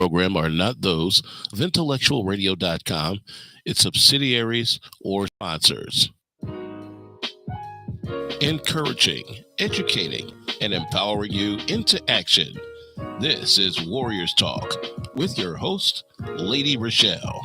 program are not those of IntellectualRadio.com, its subsidiaries, or sponsors. Encouraging, educating, and empowering you into action. This is Warriors Talk with your host, Lady Rochelle.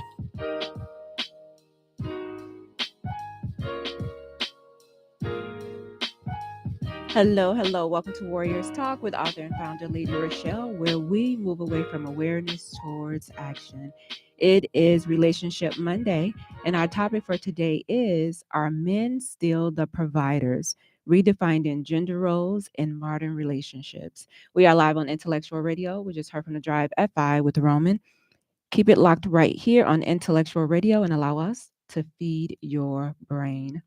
Hello. Welcome to Warriors Talk with author and founder Lady Rochelle, where we move away from awareness towards action. It is Relationship Monday, and our topic for today is: Are men still the providers? Redefining gender roles in modern relationships. We are live on Intellectual Radio. We just heard from the Drive FI with Roman. Keep it locked right here on Intellectual Radio and allow us to feed your brain.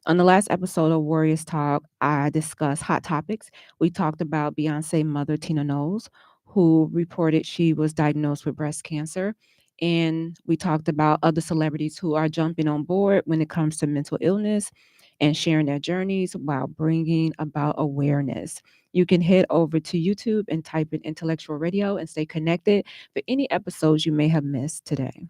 On the last episode of Warriors Talk, I discussed hot topics. We talked about Beyonce mother, Tina Knowles, who reported she was diagnosed with breast cancer. And we talked about other celebrities who are jumping on board when it comes to mental illness and sharing their journeys while bringing about awareness. You can head over to YouTube and type in Intellectual Radio and stay connected for any episodes you may have missed today.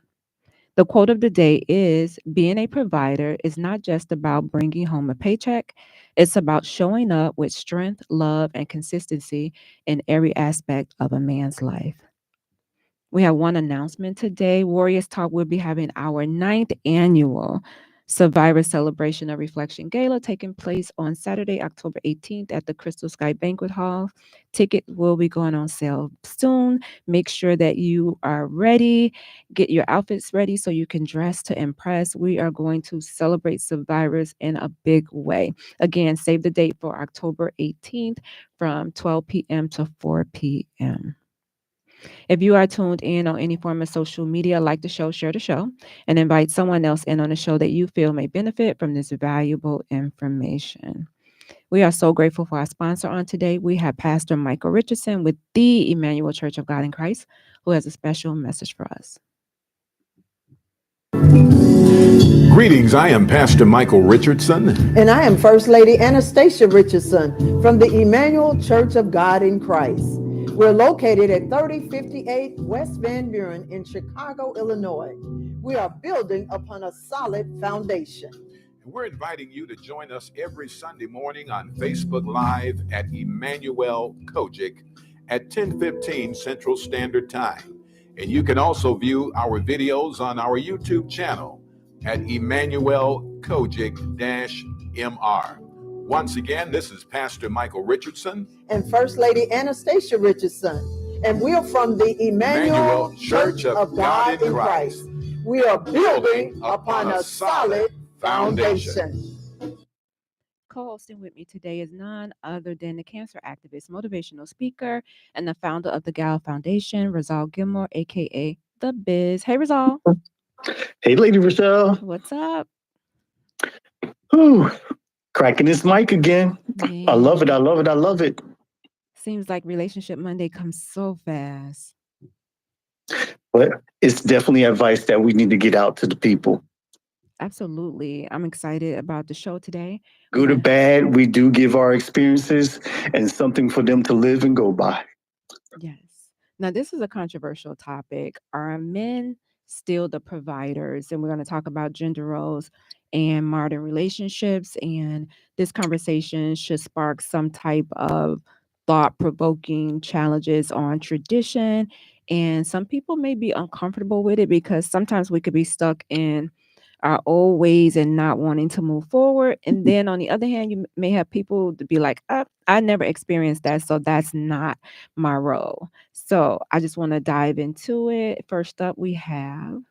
The quote of the day is: Being a provider is not just about bringing home a paycheck, it's about showing up with strength, love, and consistency in every aspect of a man's life. We have one announcement today. Warriors Talk will be having our 9th annual Survivor Celebration of Reflection Gala taking place on Saturday, October 18th at the Crystal Sky Banquet Hall. Tickets will be going on sale soon. Make sure that you are ready. Get your outfits ready so you can dress to impress. We are going to celebrate survivors in a big way. Again, save the date for October 18th from 12 p.m. to 4 p.m. If you are tuned in on any form of social media, like the show, share the show, and invite someone else in on the show that you feel may benefit from this valuable information. We are so grateful for our sponsor on today. We have Pastor Michael Richardson with the Emmanuel Church of God in Christ, who has a special message for us. Greetings, I am Pastor Michael Richardson. And I am First Lady Anastasia Richardson from the Emmanuel Church of God in Christ. We're located at 3058 West Van Buren in Chicago, Illinois. We are building upon a solid foundation. We're inviting you to join us every Sunday morning on Facebook Live at Emmanuel Kojic at 10:15 Central Standard Time. And you can also view our videos on our YouTube channel at Emmanuel Kojic-MR. Once again, this is Pastor Michael Richardson and First Lady Anastasia Richardson, and we are from the Emmanuel Church of God in Christ. We are building upon a solid foundation. Co-hosting with me today is none other than the cancer activist, motivational speaker, and the founder of the Gal Foundation, Rizal Gilmore, aka The Biz. Hey, Rizal. Hey, Lady Rochelle. What's up? Whew. Cracking this mic again. Man. I love it. Seems like Relationship Monday comes so fast. But it's definitely advice that we need to get out to the people. Absolutely. I'm excited about the show today. Good or bad, we do give our experiences and something for them to live and go by. Yes. Now, this is a controversial topic. Are men still the providers? And we're going to talk about gender roles and modern relationships. And this conversation should spark some type of thought-provoking challenges on tradition. And some people may be uncomfortable with it because sometimes we could be stuck in our old ways and not wanting to move forward. And then on the other hand, you may have people to be like, I never experienced that, so that's not my role. So I just want to dive into it. First up, we have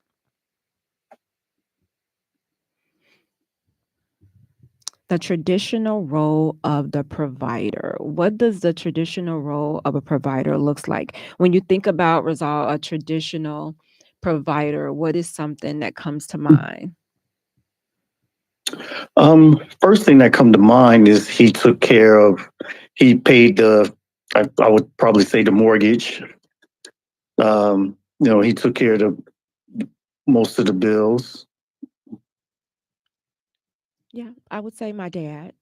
the traditional role of the provider. What does the traditional role of a provider looks like? When you think about Rizal, a traditional provider, what is something that comes to mind? First thing that come to mind is he paid I would probably say the mortgage. He took care of most of the bills. Yeah, I would say my dad.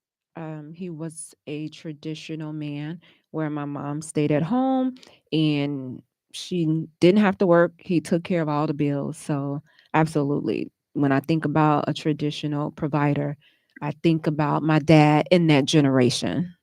He was a traditional man where my mom stayed at home and she didn't have to work. He took care of all the bills. So absolutely. When I think about a traditional provider, I think about my dad in that generation.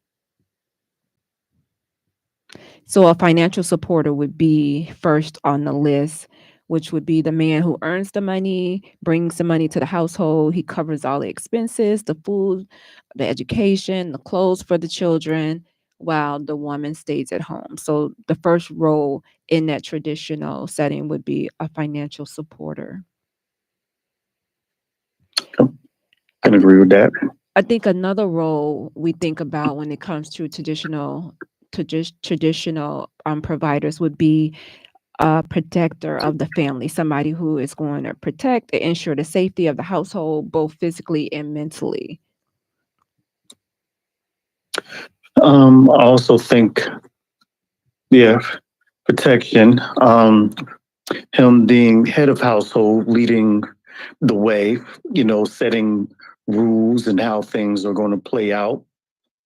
So a financial supporter would be first on the list, which would be the man who earns the money, brings the money to the household. He covers all the expenses, the food, the education, the clothes for the children, while the woman stays at home. So the first role in that traditional setting would be a financial supporter. I can agree with that. I think another role we think about when it comes to traditional providers would be a protector of the family, somebody who is going to protect and ensure the safety of the household, both physically and mentally. I also think, yeah, protection. Him being head of household, leading the way, setting rules and how things are going to play out.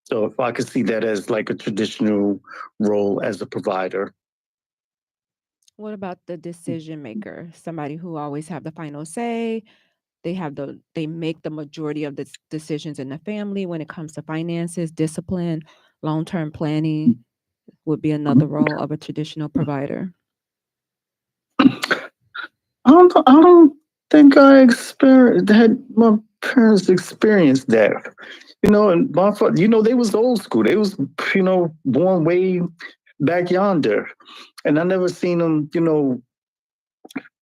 So if I could see that as like a traditional role as a provider. What about the decision maker? Somebody who always have the final say. They make the majority of the decisions in the family when it comes to finances, discipline, long-term planning would be another role of a traditional provider. I don't think I experienced had my parents experienced that. And my father, they was old school. They was, born way back yonder. And I never seen them,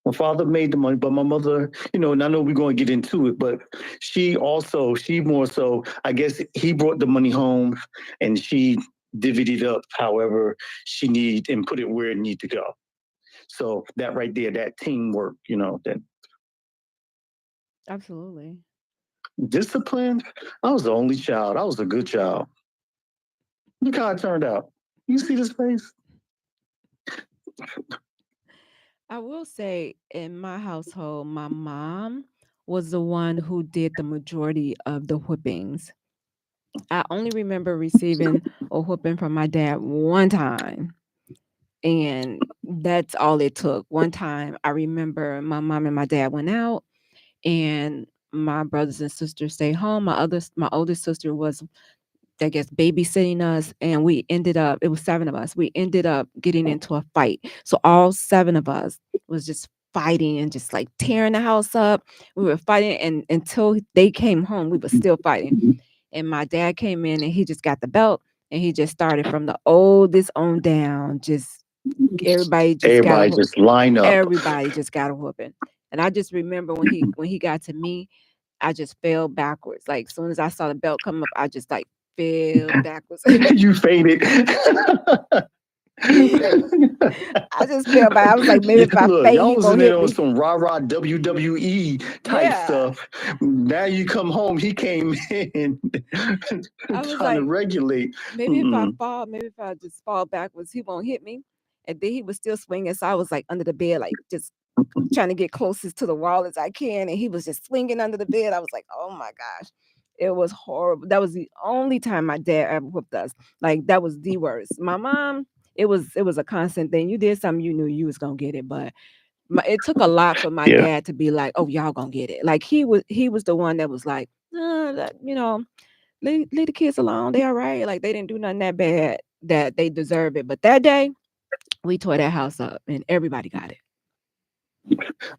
my father made the money, but my mother, and I know we're going to get into it, but she more so, I guess he brought the money home and she divvied it up however she need and put it where it need to go. So that right there, that teamwork, that Absolutely. discipline. I was the only child. I was a good child. Look how it turned out. You see this face? I will say in my household, my mom was the one who did the majority of the whippings. I only remember receiving a whooping from my dad one time. And that's all it took. One time I remember my mom and my dad went out and my brothers and sisters stayed home. My oldest sister was, I guess, babysitting us, and it was 7 of us. We ended up getting into a fight. So all 7 of us was just fighting and just like tearing the house up. We were fighting, and until they came home, we were still fighting. And my dad came in and he just got the belt and he just started from the oldest on down. Just everybody just line up. Everybody just got a whooping. And I just remember when he got to me, I just fell backwards. Like as soon as I saw the belt come up, I just like fell backwards. You fainted. I just fell back. I was like, maybe if I faint, y'all he was gonna in there hit on me. some rah-rah WWE type stuff. Now you come home, he came in I was trying to like, regulate. maybe if I fall, maybe if I just fall backwards, he won't hit me. And then he was still swinging. So I was like under the bed, like just trying to get closest to the wall as I can. And he was just swinging under the bed. I was like, oh my gosh. It was horrible. That was the only time my dad ever whooped us. Like that was the worst. My mom, it was a constant thing. You did something, you knew you was gonna get it, but it took a lot for my dad to be like, "Oh, y'all gonna get it." Like he was the one that was like, leave the kids alone. They all right. Like they didn't do nothing that bad that they deserve it. But that day, we tore that house up, and everybody got it.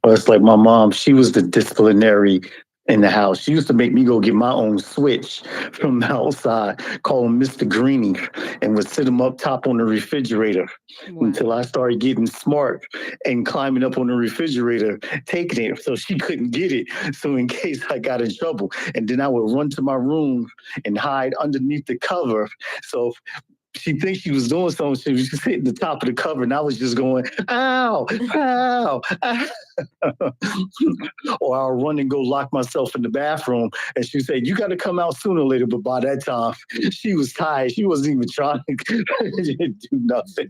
Well, it's like my mom, she was the disciplinary in the house. She used to make me go get my own switch from the outside, call him Mr. Greenie, and would sit him up top on the refrigerator until I started getting smart and climbing up on the refrigerator, taking it so she couldn't get it. So in case I got in trouble. And then I would run to my room and hide underneath the cover. So she thinks she was doing something. She was just hitting the top of the cover, and I was just going, ow, ow, ow. Or I'll run and go lock myself in the bathroom. And she said, you got to come out sooner or later. But by that time, she was tired. She wasn't even trying to do nothing.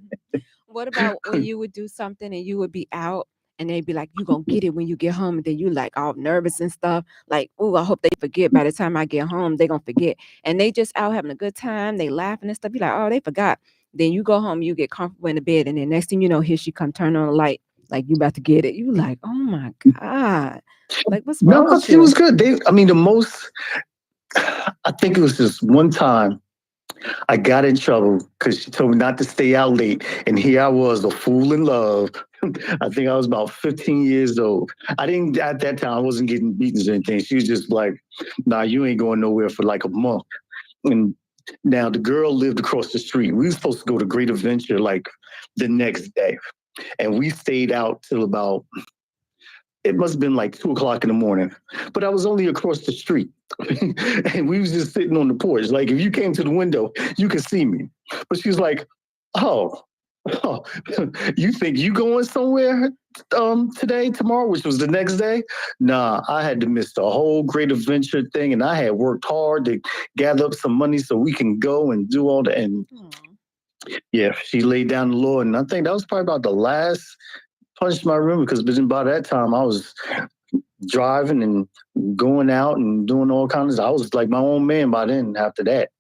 What about when you would do something and you would be out and they'd be like, you gonna get it when you get home, and then you like all nervous and stuff, like, oh, I hope they forget by the time I get home, they gonna forget. And they just out having a good time, they laughing and stuff. You're like, oh, they forgot. Then you go home, you get comfortable in the bed, and then next thing you know, here she come turn on the light, like you about to get it. You like, oh my God. Like, what's wrong No, with she you? was good. I think it was just one time I got in trouble because she told me not to stay out late. And here I was, a fool in love. I think I was about 15 years old. At that time, I wasn't getting beatings or anything. She was just like, nah, you ain't going nowhere for like a month. And now the girl lived across the street. We were supposed to go to Great Adventure like the next day. And we stayed out till about, it must have been like 2 o'clock in the morning, but I was only across the street. And we was just sitting on the porch. Like if you came to the window, you could see me. But she was like, oh, you think you going somewhere today, tomorrow, which was the next day? Nah, I had to miss the whole Great Adventure thing. And I had worked hard to gather up some money so we can go and do all that. And yeah, she laid down the law. And I think that was probably about the last punch my room, because by that time I was driving and going out and doing all kinds of, I was like my own man by then after that.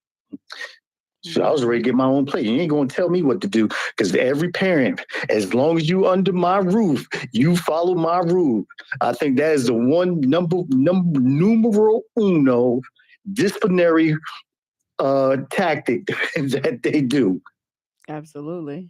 So I was ready to get my own plate. You ain't going to tell me what to do, because every parent, as long as you under my roof, you follow my rule. I think that is the one numero uno disciplinary tactic that they do. Absolutely.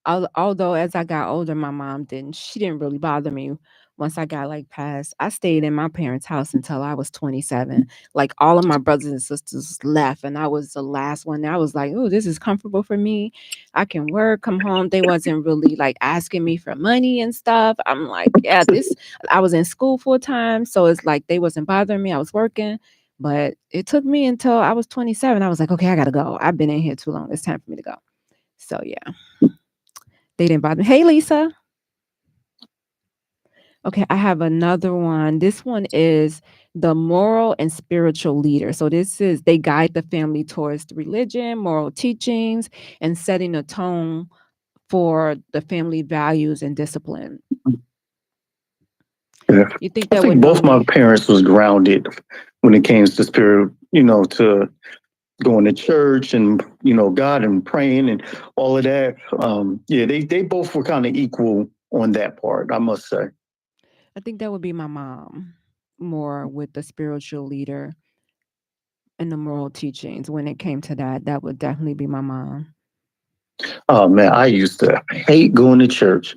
Although as I got older, my mom she didn't really bother me. Once I got like past, I stayed in my parents' house until I was 27. Like all of my brothers and sisters left, and I was the last one. I was like, oh, this is comfortable for me. I can work, come home. They wasn't really like asking me for money and stuff. I'm like, yeah, I was in school full time. So it's like they wasn't bothering me. I was working. But it took me until I was 27. I was like, okay, I got to go. I've been in here too long. It's time for me to go. So yeah. They didn't bother me. Hey, Lisa. Okay, I have another one. This one is the moral and spiritual leader. So they guide the family towards the religion, moral teachings, and setting a tone for the family values and discipline. Yeah. You think I that think would both my parents was grounded when it came to spirit, to going to church and, God and praying and all of that. They both were kind of equal on that part, I must say. I think that would be my mom, more with the spiritual leader and the moral teachings. When it came to that would definitely be my mom. Oh man, I used to hate going to church.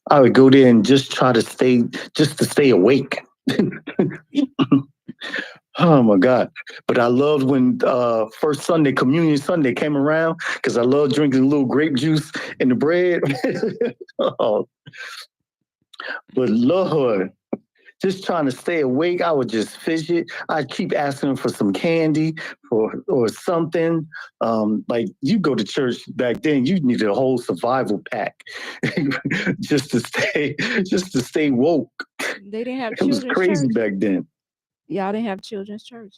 I would go there and just try to stay awake. Oh my God. But I loved when first Sunday, Communion Sunday came around, because I love drinking a little grape juice in the bread. Oh. But Lord, just trying to stay awake, I would just fidget. I'd keep asking for some candy or something. Like you go to church back then, you needed a whole survival pack just to stay woke. They didn't have It was children's crazy church. back then. Y'all didn't have children's church.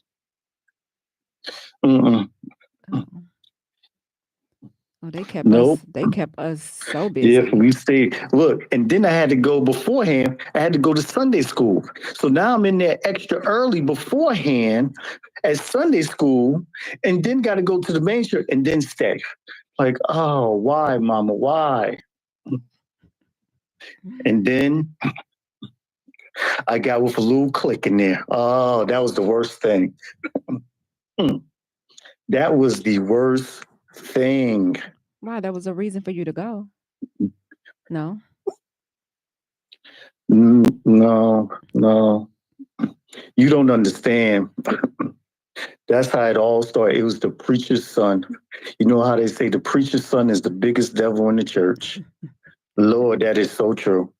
Mm-mm. Oh. Oh, they kept us so busy. Yeah, we stayed. Look, and then I had to go beforehand. I had to go to Sunday school. So now I'm in there extra early beforehand at Sunday school, and then got to go to the main church and then stay. Like, oh, why, Mama? Why? And then I got with a little click in there. Oh, that was the worst thing. That was the worst thing. Wow, that was a reason for you to go. No. No. You don't understand. That's how it all started. It was the preacher's son. You know how they say the preacher's son is the biggest devil in the church? Lord, that is so true.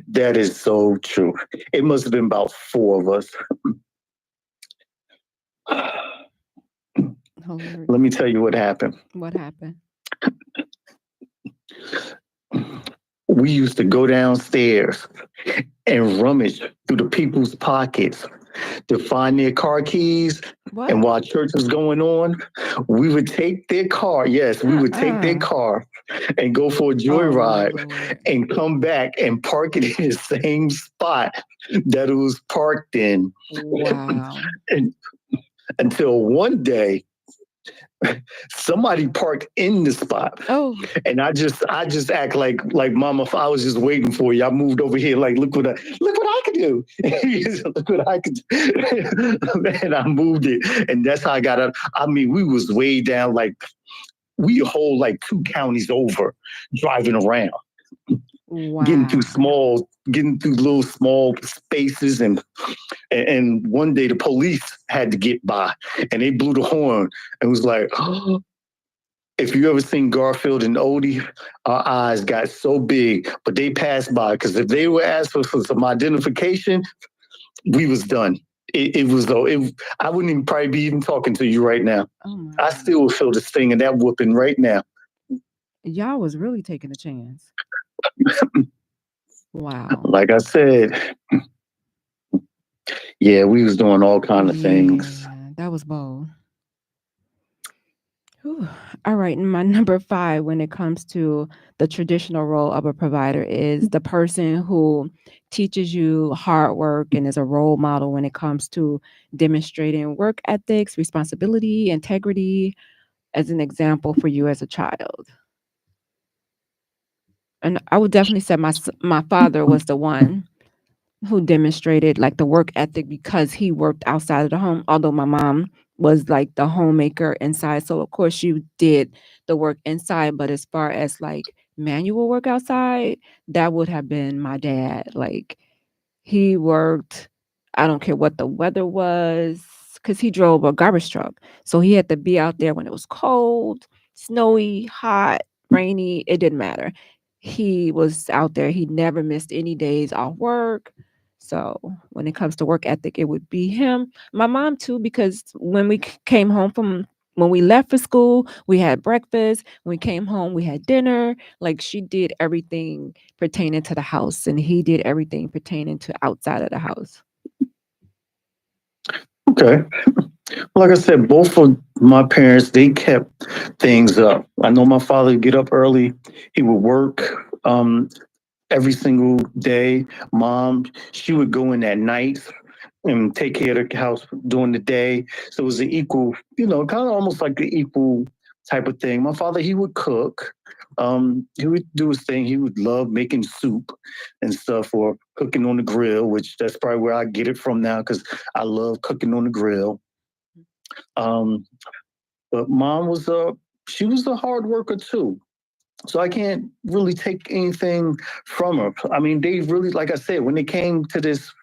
That is so true. It must have been about 4 of us. Let me tell you what happened. What happened? We used to go downstairs and rummage through the people's pockets to find their car keys. What? And while church was going on, we would take their car. Yes, we would take their car and go for a joyride and come back and park it in the same spot that it was parked in. Wow. And until one day, somebody parked in the spot. Oh, And I just act like mama, I was just waiting for you. I moved over here, like, look what I could do. Look what I could do. Man, I moved it. And that's how I got up. I mean, we was way down, like we whole like 2 counties over driving around, wow. getting through little small spaces. And one day the police had to get by and they blew the horn and was like, oh. If you ever seen Garfield and Odie, our eyes got so big, but they passed by because if they were asked for some identification, we was done. It was though. I wouldn't even probably be even talking to you right now. Oh I still feel the sting of that whooping right now. Y'all was really taking a chance. Wow. Like I said, yeah, we was doing all kind of things. That was bold. Whew. All right. And my number 5, when it comes to the traditional role of a provider, is the person who teaches you hard work and is a role model when it comes to demonstrating work ethics, responsibility, integrity as an example for you as a child. And I would definitely say my father was the one who demonstrated like the work ethic because he worked outside of the home, although my mom was like the homemaker inside. So of course she did the work inside, but as far as like manual work outside, that would have been my dad. Like he worked, I don't care what the weather was, because he drove a garbage truck. So he had to be out there when it was cold, snowy, hot, rainy, it didn't matter. He was out there. He never missed any days off work. So when it comes to work ethic, it would be him. My mom too, because when we came home when we left for school, we had breakfast. When we came home, we had dinner. Like she did everything pertaining to the house, and he did everything pertaining to outside of the house. Okay. Like I said, both of my parents, they kept things up. I know my father would get up early. He would work every single day. Mom, she would go in at night and take care of the house during the day. So it was an equal, kind of almost like the equal type of thing. My father, he would cook. He would do his thing. He would love making soup and stuff or cooking on the grill, which that's probably where I get it from now because I love cooking on the grill. But mom she was a hard worker too. So I can't really take anything from her. I mean, they really, like I said, when they came to this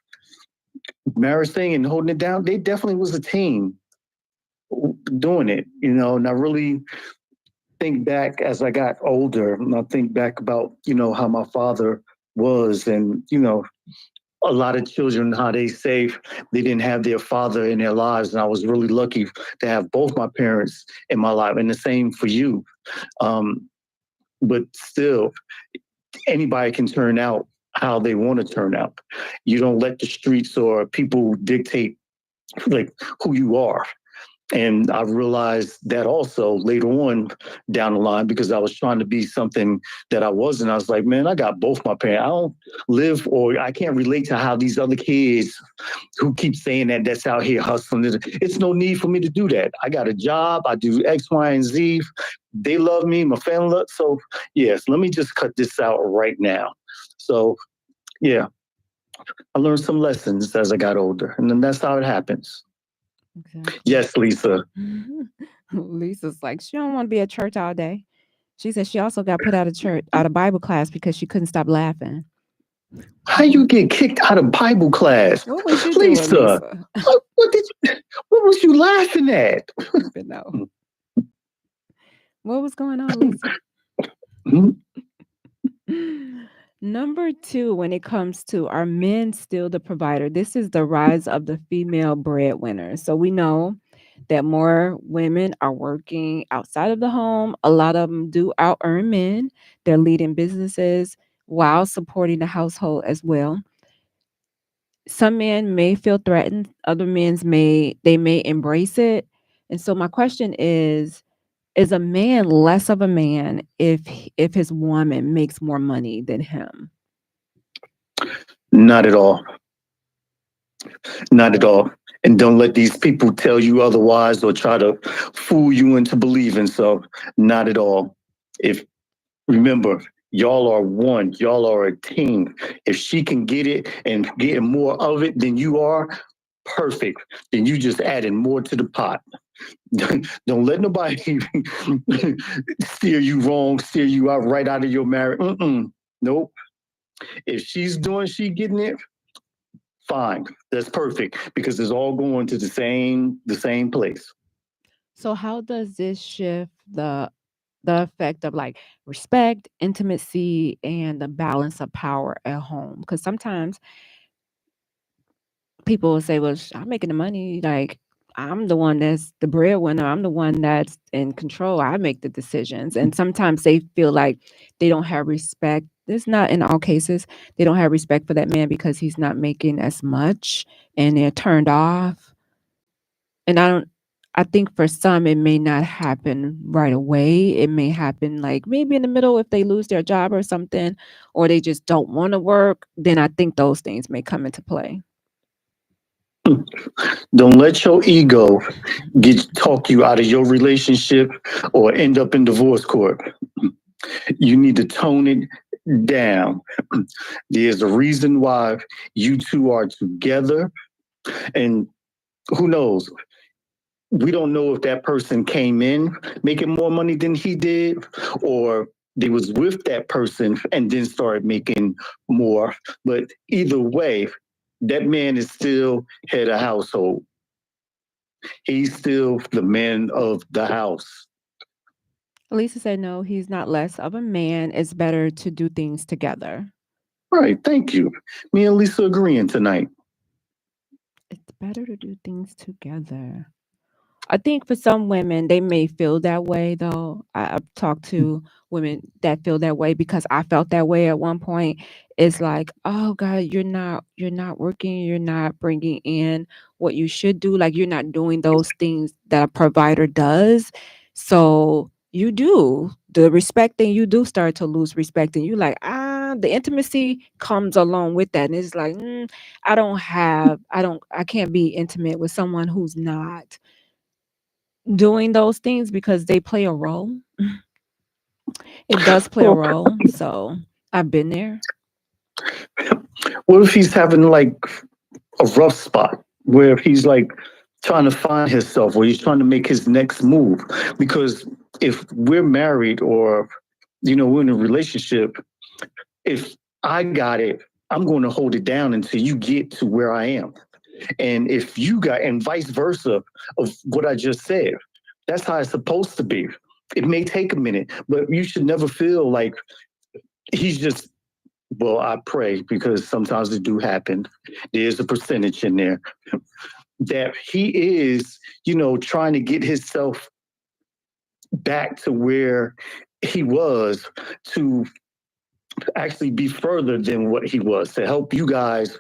marriage thing and holding it down, they definitely was a team doing it, and I really think back as I got older, and I think back about, how my father was and, a lot of children, how they say they didn't have their father in their lives. And I was really lucky to have both my parents in my life, and the same for you. But still, anybody can turn out how they want to turn out. You don't let the streets or people dictate like who you are. And I realized that also later on down the line because I was trying to be something that I wasn't. I was like, man, I got both my parents. I don't live or I can't relate to how these other kids who keep saying that's out here hustling. It's no need for me to do that. I got a job. I do X, Y, and Z. They love me. My family loves. So, yes, let me just cut this out right now. So, yeah, I learned some lessons as I got older. And then that's how it happens. Exactly. Yes, Lisa. Lisa's like, she don't want to be at church all day. She said she also got put out of Bible class because she couldn't stop laughing. How you get kicked out of Bible class? What was you doing, Lisa? What was you laughing at? No. What was going on, Lisa? Number 2, when it comes to are men still the provider? This is the rise of the female breadwinner. So we know that more women are working outside of the home. A lot of them do out-earn men. They're leading businesses while supporting the household as well. Some men may feel threatened. Other men may embrace it. And so my question is a man less of a man if his woman makes more money than him? Not at all. Not at all. And don't let these people tell you otherwise or try to fool you into believing so. Not at all. If remember, y'all are one, y'all are a team. If she can get it and getting more of it than you are, perfect. Then you just adding more to the pot. Don't let nobody steer you wrong, steer you out right out of your marriage. Nope. If she getting it, fine. That's perfect because it's all going to the same place. So how does this shift the effect of like respect, intimacy, and the balance of power at home? Because sometimes people will say, "Well, I'm making the money. Like I'm the one that's the breadwinner. I'm the one that's in control. I make the decisions." And sometimes they feel like they don't have respect. It's not in all cases. They don't have respect for that man because he's not making as much, and they're turned off. And I think for some it may not happen right away. It may happen like maybe in the middle if they lose their job or something, or they just don't want to work, then I think those things may come into play. Don't let your ego talk you out of your relationship or end up in divorce court. You need to tone it down. There's a reason why you two are together, and who knows? We don't know if that person came in making more money than he did, or they was with that person and then started making more. But either way, that man is still head of household. He's still the man of the house. Lisa said, no, he's not less of a man. It's better to do things together. Right, thank you. Me and Lisa agreeing tonight. It's better to do things together. I think for some women, they may feel that way, though. I've talked to women that feel that way because I felt that way at one point. It's like, oh God, you're not working, you're not bringing in what you should do. Like you're not doing those things that a provider does. So you do the respect, and you do start to lose respect, and you like the intimacy comes along with that, and it's like I can't be intimate with someone who's not doing those things because they play a role. It does play a Well, role. So I've been there. what if he's having like a rough spot where he's like trying to find himself or he's trying to make his next move? Because if we're married or, we're in a relationship, if I got it, I'm going to hold it down until you get to where I am. And if you got, and vice versa of what I just said, that's how it's supposed to be. It may take a minute, but you should never feel like he's just, well, I pray because sometimes it do happen. There's a percentage in there that he is, trying to get himself back to where he was to actually be further than what he was, to help you guys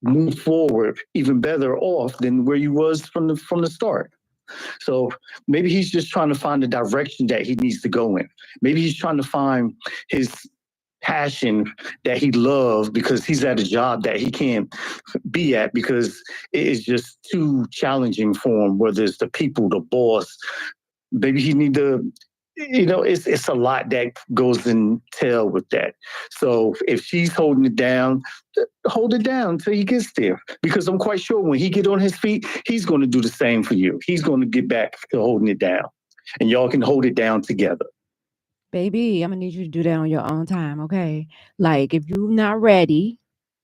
move forward even better off than where you was from the start. So maybe he's just trying to find the direction that he needs to go in. Maybe he's trying to find his passion that he loves because he's at a job that he can't be at because it is just too challenging for him, whether it's the people, the boss. Maybe he need to, it's a lot that goes in tail with that. So if she's holding it down, hold it down until he gets there. Because I'm quite sure when he get on his feet, he's going to do the same for you. He's going to get back to holding it down. And y'all can hold it down together. Baby, I'm gonna need you to do that on your own time, okay? Like if you're not ready,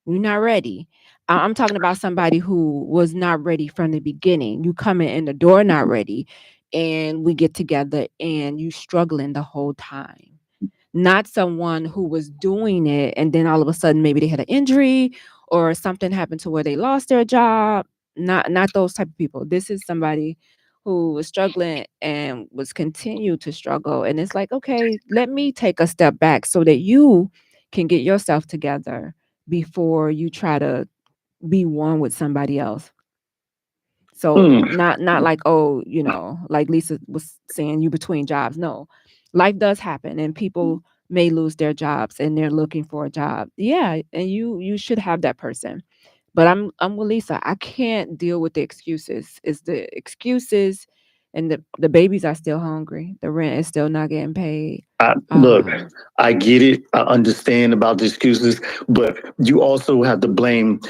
you're not ready. I'm talking about somebody who was not ready from the beginning. You coming in the door not ready, and we get together and you struggling the whole time. Not someone who was doing it and then all of a sudden maybe they had an injury or something happened to where they lost their job. Not those type of people. This is somebody who was struggling and was continue to struggle, and it's like, okay, let me take a step back so that you can get yourself together before you try to be one with somebody else. So not like, oh, like Lisa was saying, you between jobs. No, life does happen and people may lose their jobs and they're looking for a job. Yeah, and you should have that person. But I'm with Lisa. I can't deal with the excuses. It's the excuses, and the babies are still hungry. The rent is still not getting paid. Look, Um, I get it. I understand about the excuses, but you also have to blame.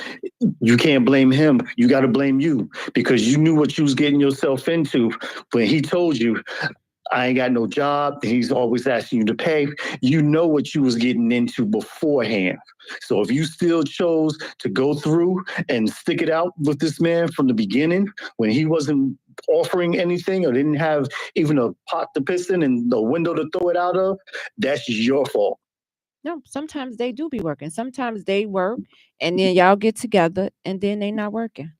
You can't blame him. You got to blame you because you knew what you was getting yourself into when he told you, I ain't got no job. He's always asking you to pay. You know what you was getting into beforehand. So if you still chose to go through and stick it out with this man from the beginning when he wasn't offering anything or didn't have even a pot to piss in and the window to throw it out of, that's your fault. no, sometimes they do be working. Sometimes they work, and then y'all get together, and then they not working.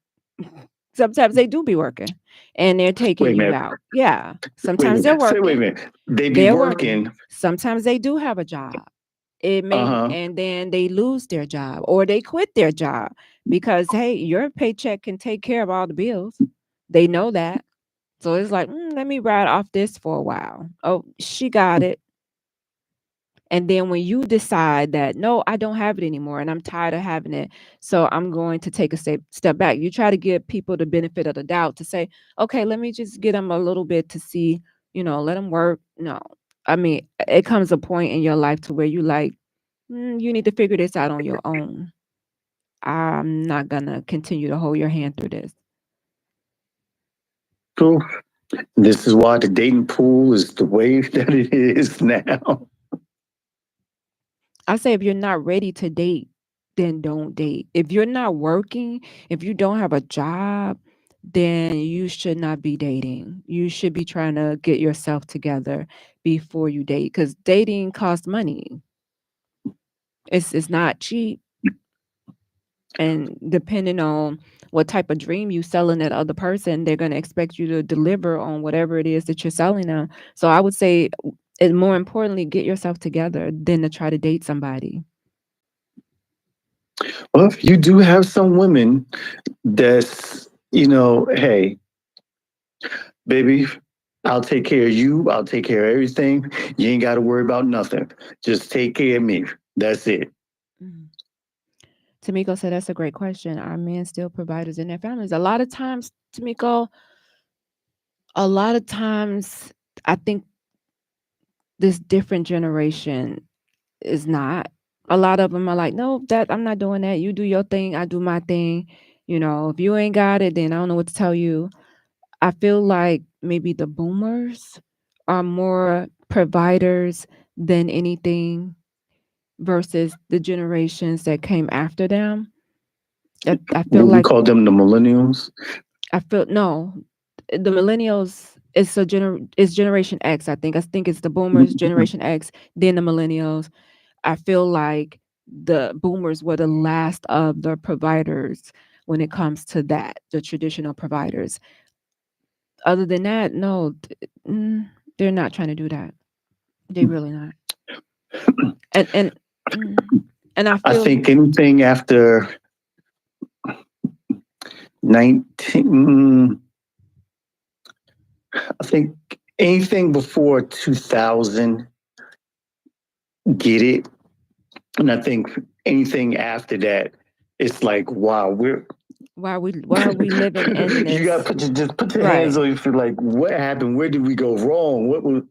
Sometimes they do be working, and they're Wait taking a you minute. out. Yeah, Wait a sometimes they're minute. Say, wait a working. minute. They be They're working. working. Sometimes they do have a job. It Uh may, huh. and then they lose their job or they quit their job because hey, your paycheck can take care of all the bills. They know that. So it's like, let me ride off this for a while. Oh, she got it. And then when you decide that, no, I don't have it anymore and I'm tired of having it. So I'm going to take a step back. You try to give people the benefit of the doubt to say, okay, let me just get them a little bit to see, let them work. No. I mean, it comes a point in your life to where you like, you need to figure this out on your own. I'm not gonna continue to hold your hand through this. Cool. This is why the dating pool is the way that it is now. I say if you're not ready to date, then don't date. If you're not working, if you don't have a job, then you should not be dating. You should be trying to get yourself together before you date because dating costs money. It's not cheap. And depending on what type of dream you selling that other person, they're going to expect you to deliver on whatever it is that you're selling them. So I would say, and more importantly, get yourself together than to try to date somebody. Well, you do have some women that's, hey, baby, I'll take care of you. I'll take care of everything. You ain't got to worry about nothing. Just take care of me. That's it. Mhm. Tamiko said that's a great question. Are men still providers in their families? A lot of times, Tamiko, a lot of times I think this different generation is not. A lot of them are like, no, that I'm not doing that. You do your thing, I do my thing. If you ain't got it, then I don't know what to tell you. I feel like maybe the boomers are more providers than anything versus the generations that came after them. I feel We like call them the millennials. I feel no, the millennials is Generation X. I think it's the boomers, Generation X, then the millennials. I feel like the boomers were the last of the providers when it comes to that, the traditional providers. Other than that, no, they're not trying to do that. They really not. And mm, and I I feel think anything after 19, I think anything before 2000, get it. And I think anything after that, it's like, wow, why are we living in you got this? to put your hands Right. on you. Feel like, what happened? Where did we go wrong? What was?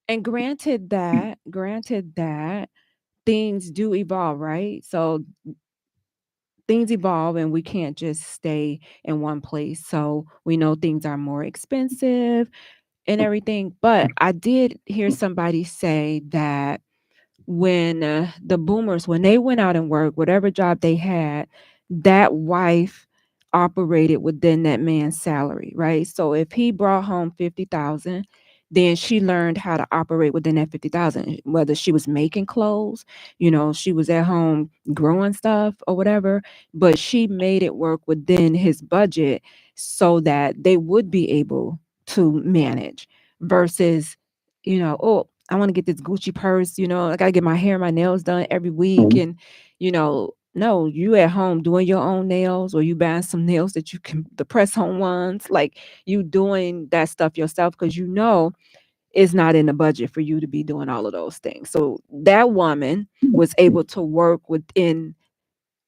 And granted that things do evolve, right? So things evolve and we can't just stay in one place. So we know things are more expensive and everything. But I did hear somebody say that when the boomers, when they went out and worked, whatever job they had, that wife operated within that man's salary, right? So if he brought home 50,000, then she learned how to operate within that 50,000, whether she was making clothes, she was at home growing stuff or whatever, but she made it work within his budget so that they would be able to manage versus, oh, I want to get this Gucci purse, I got to get my hair, my nails done every week. And, no, you at home doing your own nails or you buying some nails that you can, the press on ones, like you doing that stuff yourself because it's not in the budget for you to be doing all of those things. So that woman was able to work within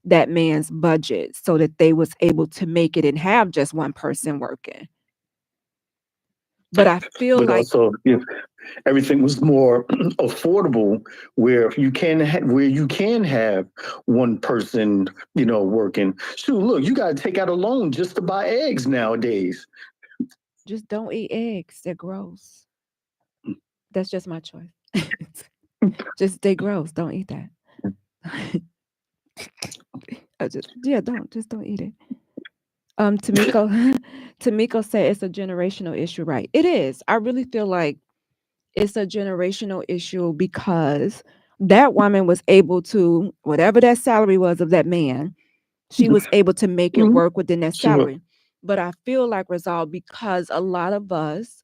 that man's budget so that they was able to make it and have just one person working. But I feel But like also, if everything was more affordable, where you can have one person, working. Shoot, look, you got to take out a loan just to buy eggs nowadays. just don't eat eggs. They're gross. That's just my choice. Just they gross. Don't eat that. Don't eat it. Tamiko said it's a generational issue, right? It is. I really feel like it's a generational issue because that woman was able to, whatever that salary was of that man, she was able to make it work within that Sure. salary. But I feel like, Rizal, because a lot of us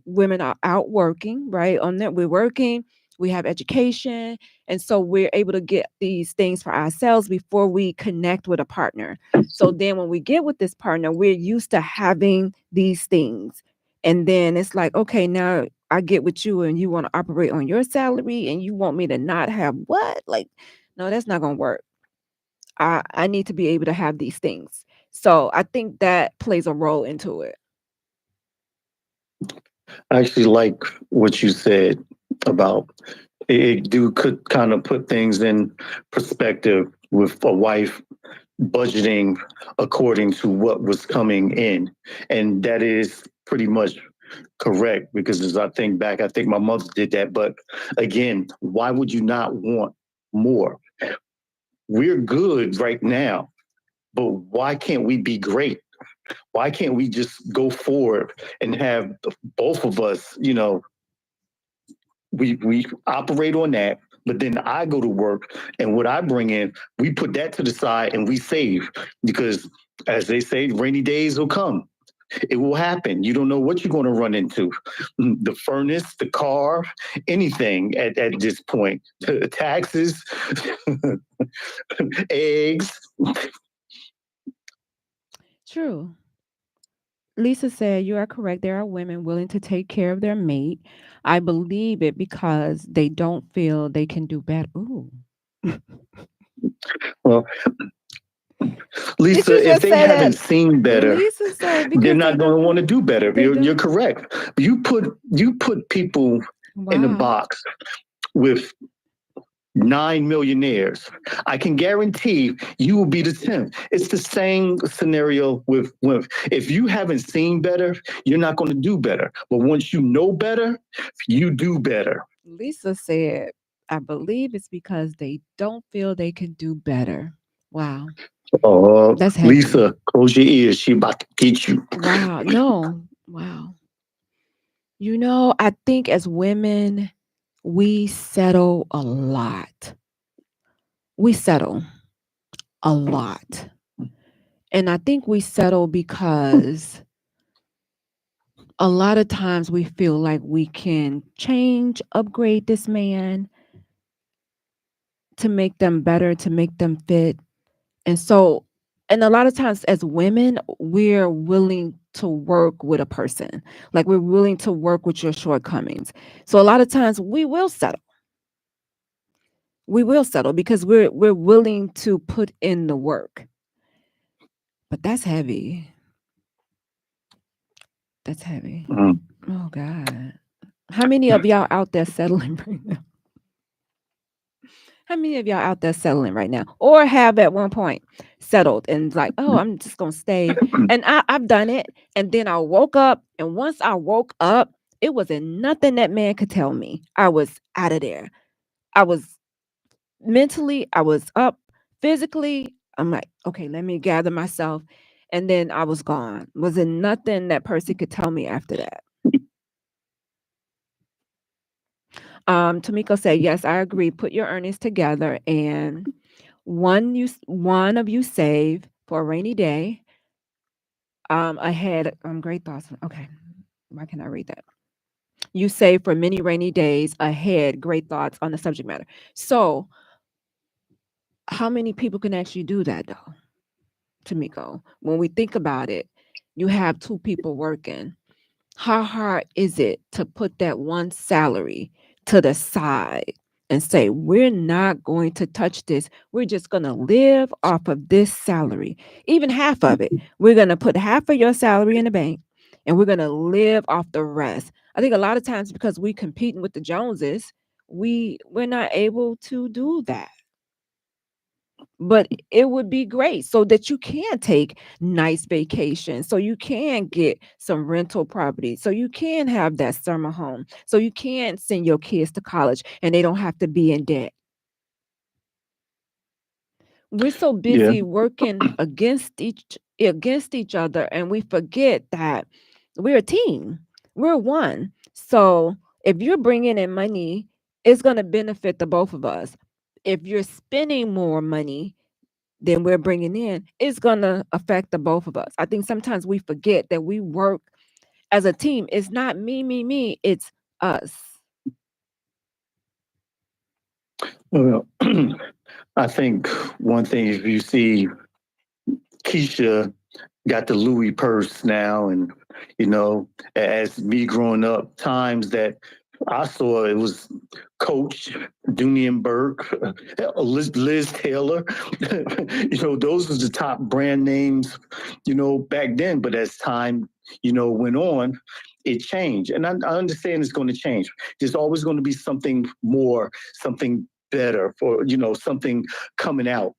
women are out working, right? On that, we're working, we have education, and so we're able to get these things for ourselves before we connect with a partner. So then when we get with this partner, we're used to having these things. And then it's like, okay, now I get with you and you want to operate on your salary and you want me to not have what? Like, no, that's not going to work. I need to be able to have these things. So I think that plays a role into it. I actually like what you said about could kind of put things in perspective with a wife budgeting according to what was coming in. And that is pretty much correct, because as I think back, I think my mother did that. But again, why would you not want more? We're good right now, but why can't we be great? Why can't we just go forward and have both of us, we operate on that, but then I go to work and what I bring in, we put that to the side and we save, because as they say, rainy days will come. It will happen. You don't know what you're going to run into. The furnace, the car, anything at this point. Taxes, eggs. True. Lisa said, you are correct. There are women willing to take care of their mate. I believe it because they don't feel they can do better. Ooh. Well, Lisa, if they haven't seen better, Lisa said they're not going to want to do better. You're correct. You put people in a box with 9 millionaires. I can guarantee you will be the 10th. It's the same scenario with if you haven't seen better, you're not going to do better. But once you know better, you do better. Lisa said, I believe it's because they don't feel they can do better. Wow. Oh, that's heavy. Lisa, close your ears. She about to get you. Wow. No. Wow. I think as women, we settle a lot. We settle a lot. And I think we settle because a lot of times we feel like we can change, upgrade this man to make them better, to make them fit. And a lot of times as women, we're willing to work with a person. Like we're willing to work with your shortcomings. So a lot of times we will settle. We will settle because we're willing to put in the work. But that's heavy. That's heavy. Oh God. How many of y'all out there settling right now? How many of y'all out there settling right now? Or have at one point settled and like, oh, I'm just gonna stay. And I've done it. And then I woke up. And once I woke up, it wasn't nothing that man could tell me. I was out of there. I was mentally, I was up. Physically, I'm like, okay, let me gather myself. And then I was gone. Wasn't nothing that person could tell me after that. Tamiko said, yes, I agree. Put your earnings together and one of you save for a rainy day. Ahead, great thoughts. Okay. Why can't I read that? You save for many rainy days ahead. Great thoughts on the subject matter. So how many people can actually do that though? Tamiko, when we think about it, you have two people working. How hard is it to put that one salary to the side and say, we're not going to touch this. We're just going to live off of this salary, even half of it. We're going to put half of your salary in the bank and we're going to live off the rest. I think a lot of times because we competing with the Joneses, we're not able to do that. But it would be great so that you can take nice vacations, so you can get some rental property, so you can have that summer home, so you can send your kids to college and they don't have to be in debt. We're so busy working against each other, and we forget that we're a team. We're one. So if you're bringing in money, it's going to benefit the both of us. If you're spending more money than we're bringing in, it's going to affect the both of us. I think sometimes we forget that we work as a team. It's not me, it's us. Well, I think one thing, if you see Keisha got the Louis purse now, and as me growing up, times that I saw, it was Coach, Dunian Burke, Liz Taylor. Those was the top brand names, back then. But as time, went on, it changed. And I understand it's going to change. There's always going to be something more, something better, for something coming out.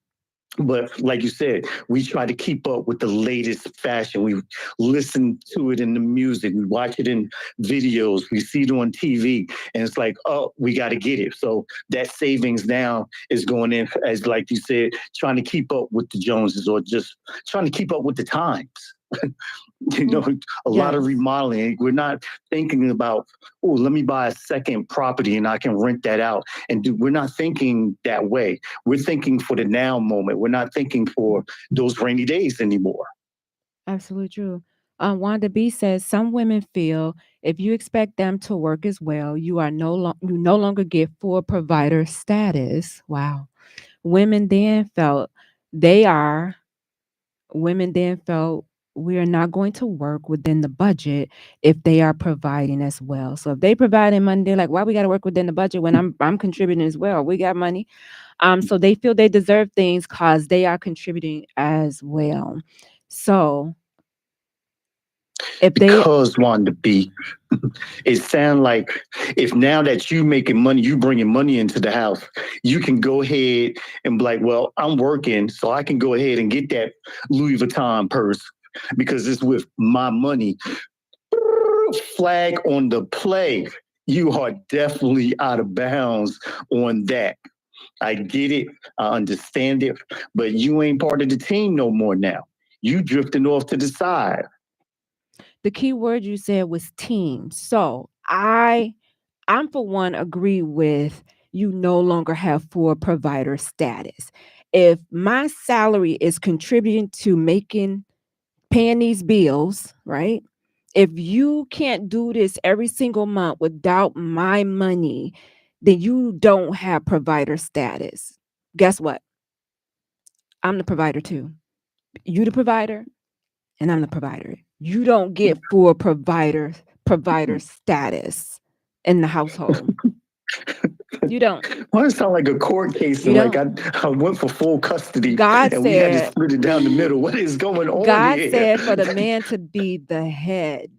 But like you said, we try to keep up with the latest fashion. We listen to it in the music. We watch it in videos. We see it on TV. And it's like, oh, we got to get it. So that savings now is going in, as like you said, trying to keep up with the Joneses, or just trying to keep up with the times. A lot of remodeling. We're not thinking about, oh, let me buy a second property and I can rent that out. We're not thinking that way. We're thinking for the now moment. We're not thinking for those rainy days anymore. Absolutely true. Wanda B says some women feel if you expect them to work as well, you no longer get full provider status. Wow. Women then felt we are not going to work within the budget if they are providing as well. So if they providing money, they're like, why we got to work within the budget when I'm contributing as well? We got money. So they feel they deserve things because they are contributing as well. So because Wanda B, it sounds like if now that you making money, you bringing money into the house, you can go ahead and be like, well, I'm working, so I can go ahead and get that Louis Vuitton purse because it's with my money. Flag on the play. You are definitely out of bounds on that. I get it. I understand it. But you ain't part of the team no more now. You drifting off to the side. The key word you said was team. So I'm for one agree with you no longer have full provider status. If my salary is contributing to paying these bills, right? If you can't do this every single month without my money, then you don't have provider status. Guess what? I'm the provider too. You the provider, and I'm the provider. You don't get full provider status in the household. You don't. Well, it sounds like a court case. Like I went for full custody. God and said, we had to split it down the middle. What is going on God here? said for the man to be the head,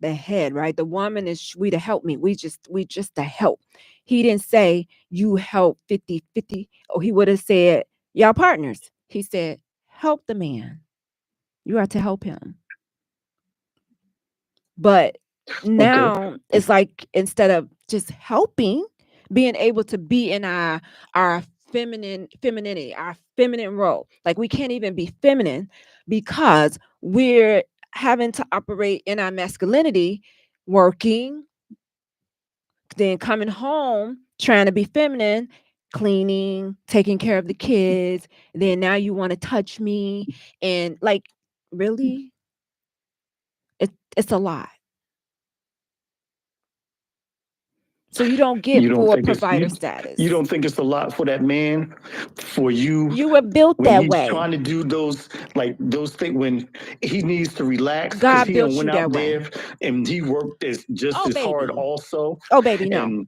right? The woman is we to help me. We just to help. He didn't say you help 50-50, or he would have said y'all partners. He said help the man. You are to help him. But now it's like instead of just helping, being able to be in our femininity, our feminine role. Like we can't even be feminine because we're having to operate in our masculinity, working, then coming home, trying to be feminine, cleaning, taking care of the kids. Then now you want to touch me. And like, really? It's a lot. So you don't get full provider status. You don't think it's a lot for that man, for you? You were built that way. Trying to do those things when he needs to relax. God he built you went that out way. there and he worked just as hard also. Oh, baby, no.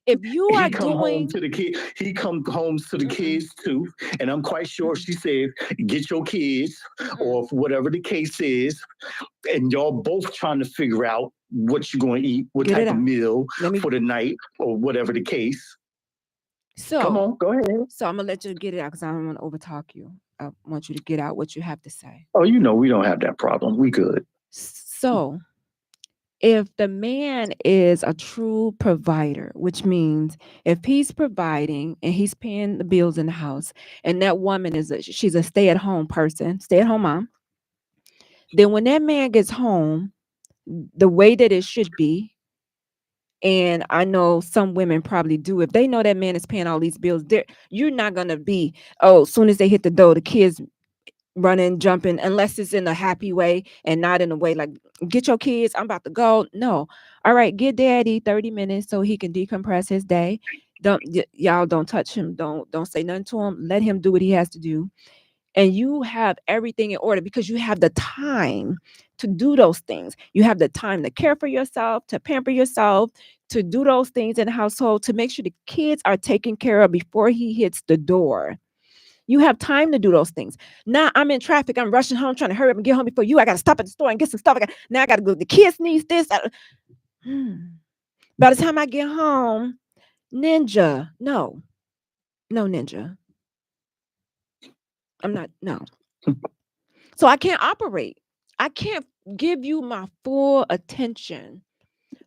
If you He are come home doing, to the kid. He come home to the kids too, and I'm quite sure she said, "Get your kids," or whatever the case is, and y'all both trying to figure out what you're going to eat, what Get it type of out. meal Let me. for the night, or whatever the case. Come So, on, go ahead. so I'm gonna let you get it out because I don't want to overtalk you. I want you to get out what you have to say. Oh, we don't have that problem. We good. So, if the man is a true provider, which means if he's providing and he's paying the bills in the house, and that woman she's a stay-at-home person, stay-at-home mom, then when that man gets home, the way that it should be, and I know some women probably do, if they know that man is paying all these bills, you're not gonna be, oh, as soon as they hit the door, the kids running, jumping, unless it's in a happy way and not in a way like, get your kids, I'm about to go. No. All right, get daddy 30 minutes so he can decompress his day. Y'all don't touch him. Don't say nothing to him. Let him do what he has to do. And you have everything in order because you have the time to do those things. You have the time to care for yourself, to pamper yourself, to do those things in the household, to make sure the kids are taken care of before he hits the door. You have time to do those things. Now I'm in traffic. I'm rushing home, trying to hurry up and get home before you. I got to stop at the store and get some stuff. Now I got to go. The kids needs this. By the time I get home, ninja. No, ninja. I'm not. No. So I can't operate. I can't give you my full attention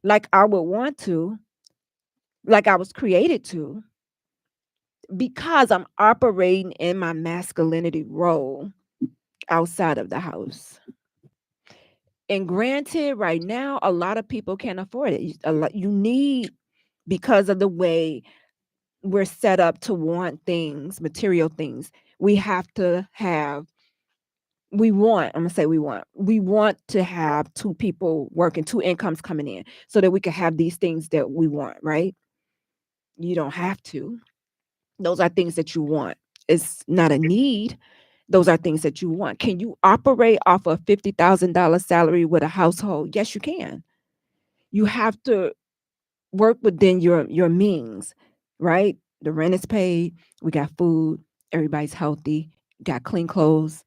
like I would want to, like I was created to, because I'm operating in my masculinity role outside of the house. And granted, right now, a lot of people can't afford it. You need, because of the way we're set up to want things, material things, we have to have, we want to have two people working, two incomes coming in so that we can have these things that we want, right? You don't have to. Those are things that you want. It's not a need. Those are things that you want. Can you operate off a $50,000 salary with a household? Yes, you can. You have to work within your means, right? The rent is paid. We got food. Everybody's healthy. Got clean clothes.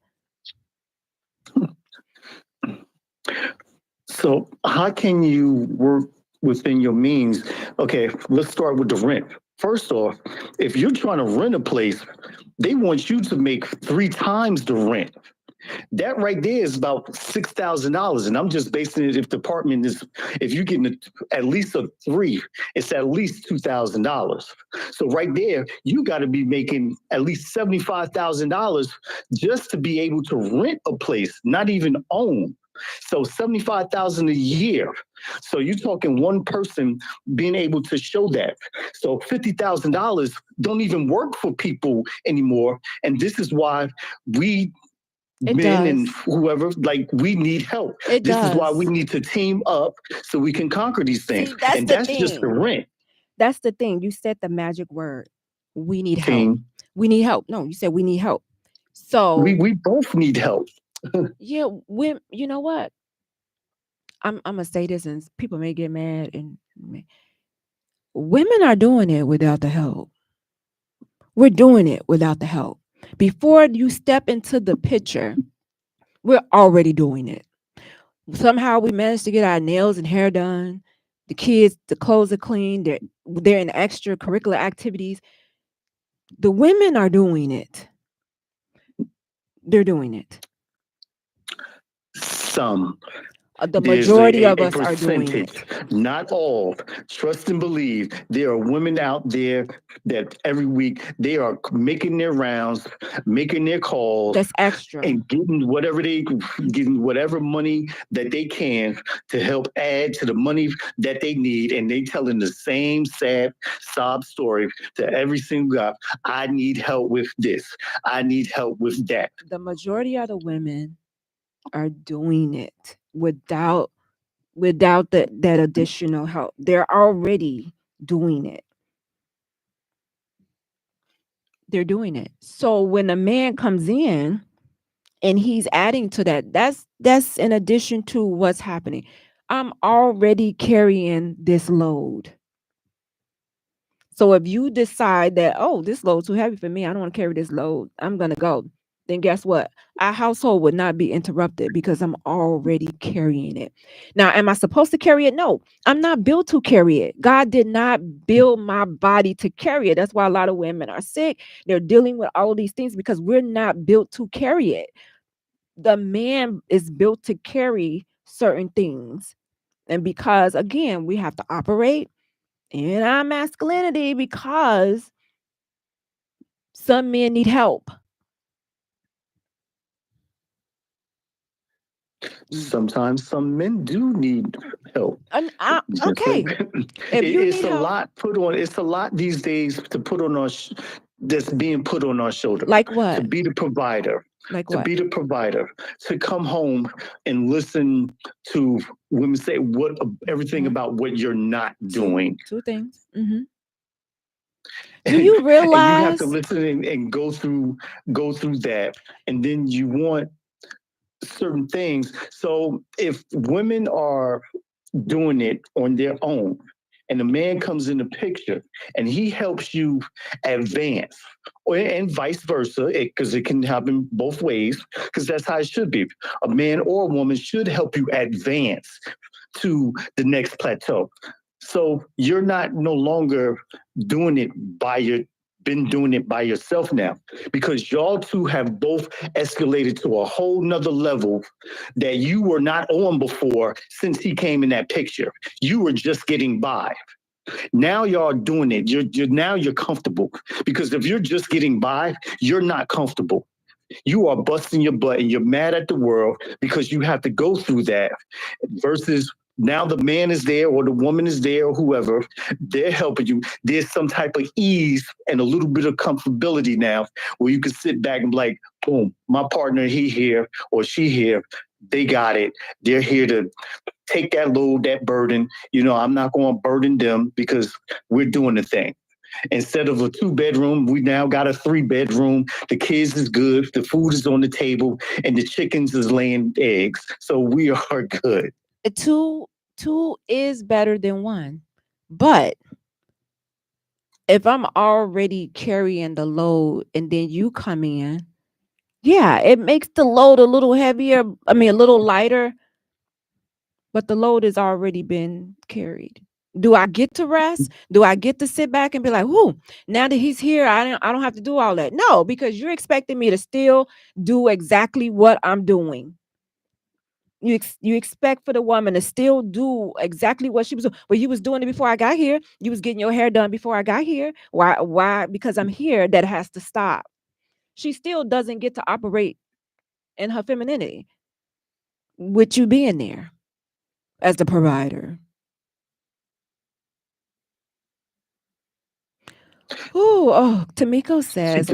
So how can you work within your means? Okay, let's start with the rent. First off, if you're trying to rent a place, they want you to make 3 times the rent. That right there is about $6,000, and I'm just basing it if you're getting at least a 3, it's at least $2,000. So right there, you got to be making at least $75,000 just to be able to rent a place, not even own. So $75,000 a year. So you're talking one person being able to show that. So $50,000 don't even work for people anymore, and this is why men and whoever, like, we need help. This is why we need to team up so we can conquer these things. See, that's and the that's thing. Just the rent. That's the thing. You said the magic word. We need help. Team. We need help. No, you said we need help. So we both need help. Yeah, you know what? I'm gonna say this, and people may get mad, and women are doing it without the help. We're doing it without the help. Before you step into the picture, we're already doing it. Somehow we managed to get our nails and hair done. The kids, the clothes are clean. They're in extracurricular activities. The women are doing it. They're doing it. Some. The majority of us are doing it. Not all. Trust and believe. There are women out there that every week they are making their rounds, making their calls. That's extra. And getting whatever money that they can to help add to the money that they need. And they telling the same sad sob story to every single guy. I need help with this. I need help with that. The majority of the women are doing it without that additional help. They're already doing it. They're doing it. So when a man comes in and he's adding to that, that's in addition to what's happening. I'm already carrying this load. So if you decide that, oh, this load's too heavy for me, I don't want to carry this load, I'm going to go, then guess what? Our household would not be interrupted because I'm already carrying it. Now, am I supposed to carry it? No, I'm not built to carry it. God did not build my body to carry it. That's why a lot of women are sick. They're dealing with all of these things because we're not built to carry it. The man is built to carry certain things. And because, again, we have to operate in our masculinity because some men need help. Sometimes some men do need help. And okay, if you It's need a help, lot put on. It's a lot these days to put on our. That's being put on our shoulder. like To what? be the provider. Like To what? be the provider. To come home and listen to women say everything about what you're not doing. Two things. Do you realize? And you have to listen and go through that, and then you want certain things. So if women are doing it on their own, and a man comes in the picture and he helps you advance, and vice versa, because it can happen both ways, because that's how it should be. A man or a woman should help you advance to the next plateau. So you're not no longer doing it been doing it by yourself now, because y'all two have both escalated to a whole nother level that you were not on before. Since he came in that picture, you were just getting by. Now y'all doing it. You're comfortable, because if you're just getting by, you're not comfortable. You are busting your butt and you're mad at the world because you have to go through that, versus now the man is there or the woman is there or whoever, they're helping you. There's some type of ease and a little bit of comfortability now where you can sit back and be like, boom, my partner, he here or she here, they got it. They're here to take that load, that burden. I'm not going to burden them because we're doing the thing. Instead of a 2-bedroom, we now got a 3-bedroom. The kids is good. The food is on the table and the chickens is laying eggs. So we are good. Two is better than one. But if I'm already carrying the load and then you come in, yeah, it makes the load a little heavier. I mean, a little lighter, but the load has already been carried. Do I get to rest? Do I get to sit back and be like, "Whoo, now that he's here, I don't have to do all that." No, because you're expecting me to still do exactly what I'm doing. You expect for the woman to still do exactly what she was doing. Well, you was doing it before I got here. You was getting your hair done before I got here. Why? Because I'm here, that has to stop. She still doesn't get to operate in her femininity with you being there as the provider. Tamiko says,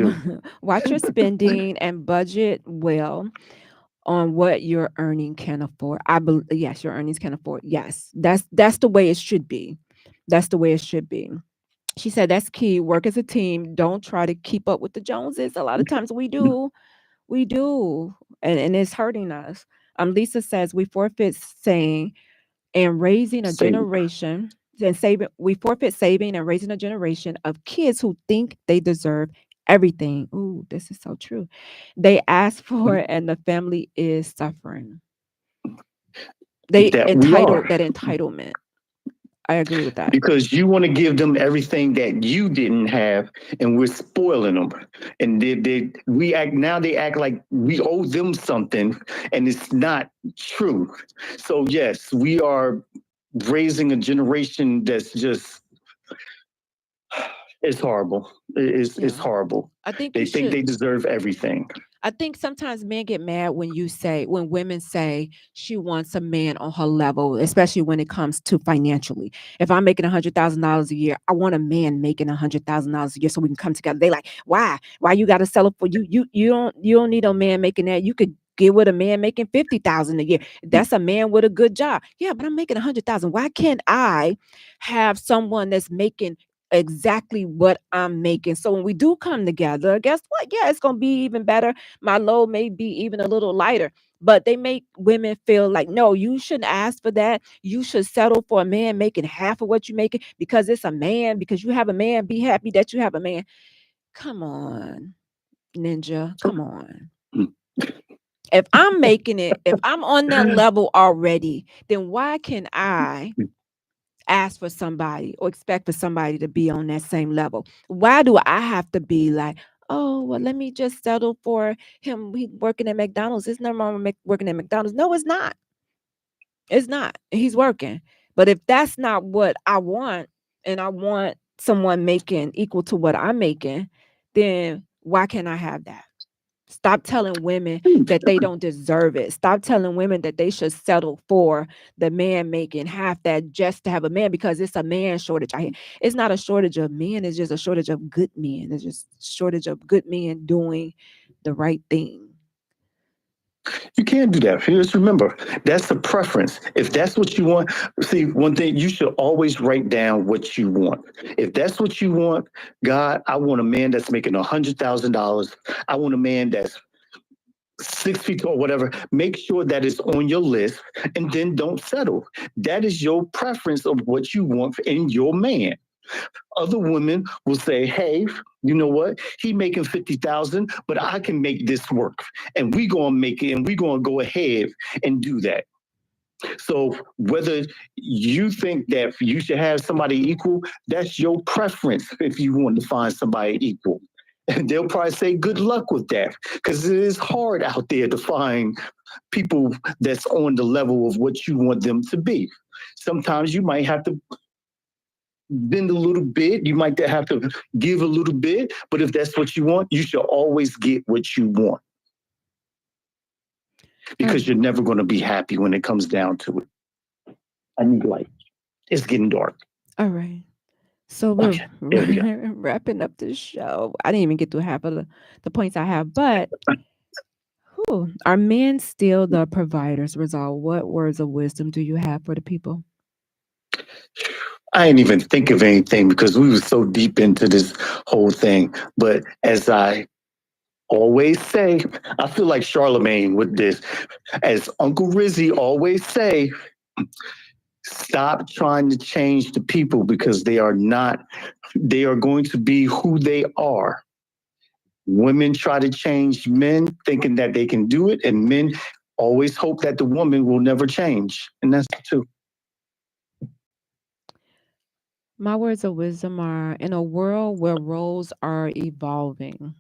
watch your spending and budget well on what your earning can afford. Yes, your earnings can afford. Yes, that's the way it should be. That's the way it should be. She said that's key. Work as a team. Don't try to keep up with the Joneses. A lot of times we do, and it's hurting us. Lisa says we forfeit saying and raising a generation and saving. We forfeit saving and raising a generation of kids who think they deserve everything. Ooh, this is so true. They ask for it, and the family is suffering. That entitlement. I agree with that. Because you want to give them everything that you didn't have, and we're spoiling them. And they act like we owe them something, and it's not true. So yes, we are raising a generation that's just, it's horrible. It's horrible. I think they think they deserve everything. I think sometimes men get mad when women say she wants a man on her level, especially when it comes to financially. If I'm making $100,000 a year, I want a man making $100,000 a year so we can come together. They like, why you got to sell it for you? You don't need a man making that. You could get with a man making $50,000 a year. That's a man with a good job. Yeah, but I'm making $100,000. Why can't I have someone that's making exactly what I'm making? So when we do come together, guess what? Yeah, it's going to be even better. My load may be even a little lighter, But they make women feel like, no, you shouldn't ask for that. You should settle for a man making half of what you're making because it's a man, because you have a man. Be happy that you have a man. Come on, Ninja. Come on. If I'm making it, if I'm on that level already, then why can I ask for somebody or expect for somebody to be on that same level? Why do I have to be like, oh, well, let me just settle for him? He working at McDonald's. It's nothing wrong with working at McDonald's. No, it's not. It's not. He's working. But if that's not what I want, and I want someone making equal to what I'm making, then why can't I have that? Stop telling women that they don't deserve it. Stop telling women that they should settle for the man making half that just to have a man, because it's a man shortage out here. It's not a shortage of men. It's just a shortage of good men. It's just a shortage of good men doing the right thing. You can't do that. Just remember, that's a preference. If that's what you want, see, one thing, you should always write down what you want. If that's what you want, God, I want a man that's making $100,000. I want a man that's 6 feet or whatever. Make sure that it's on your list, and then don't settle. That is your preference of what you want in your man. Other women will say, hey, you know what? He making 50,000, but I can make this work. And we gonna make it, and we gonna go ahead and do that. So whether you think that you should have somebody equal, that's your preference if you want to find somebody equal. And they'll probably say good luck with that, because it is hard out there to find people that's on the level of what you want them to be. Sometimes you might have to bend a little bit. You might have to give a little bit. But if that's what you want, you should always get what you want. Because you're never going to be happy when it comes down to it. I need light. It's getting dark. All right. So we're wrapping up this show. I didn't even get through half of the points I have, but are men still the providers? Rizal, what words of wisdom do you have for the people? I didn't even think of anything because we were so deep into this whole thing. But as I always say, I feel like Charlemagne with this. As Uncle Rizzy always say, stop trying to change the people, because they are going to be who they are. Women try to change men thinking that they can do it, and men always hope that the woman will never change. And that's the truth. My words of wisdom are, in a world where roles are evolving,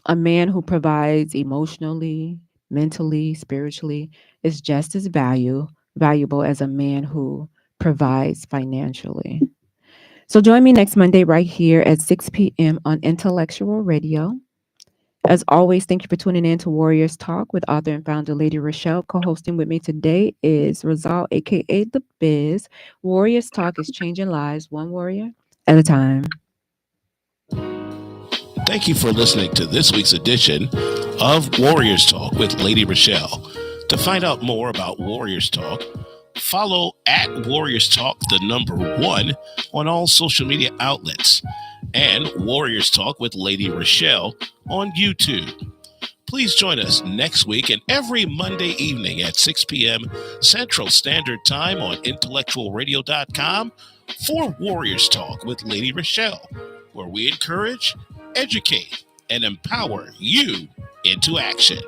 a man who provides emotionally, mentally, spiritually is just as valuable as a man who provides financially. So join me next Monday right here at 6 p.m. on Intellectual Radio. As always, thank you for tuning in to Warriors Talk with author and founder Lady Rochelle. Co-hosting with me today is Rizal, a.k.a. The Biz. Warriors Talk is changing lives one warrior at a time. Thank you for listening to this week's edition of Warriors Talk with Lady Rochelle. To find out more about Warriors Talk, follow at Warriors Talk, the number 1, on all social media outlets, and Warriors Talk with Lady Rochelle on YouTube. Please join us next week and every Monday evening at 6 p.m. Central Standard Time on IntellectualRadio.com for Warriors Talk with Lady Rochelle, where we encourage, educate, and empower you into action.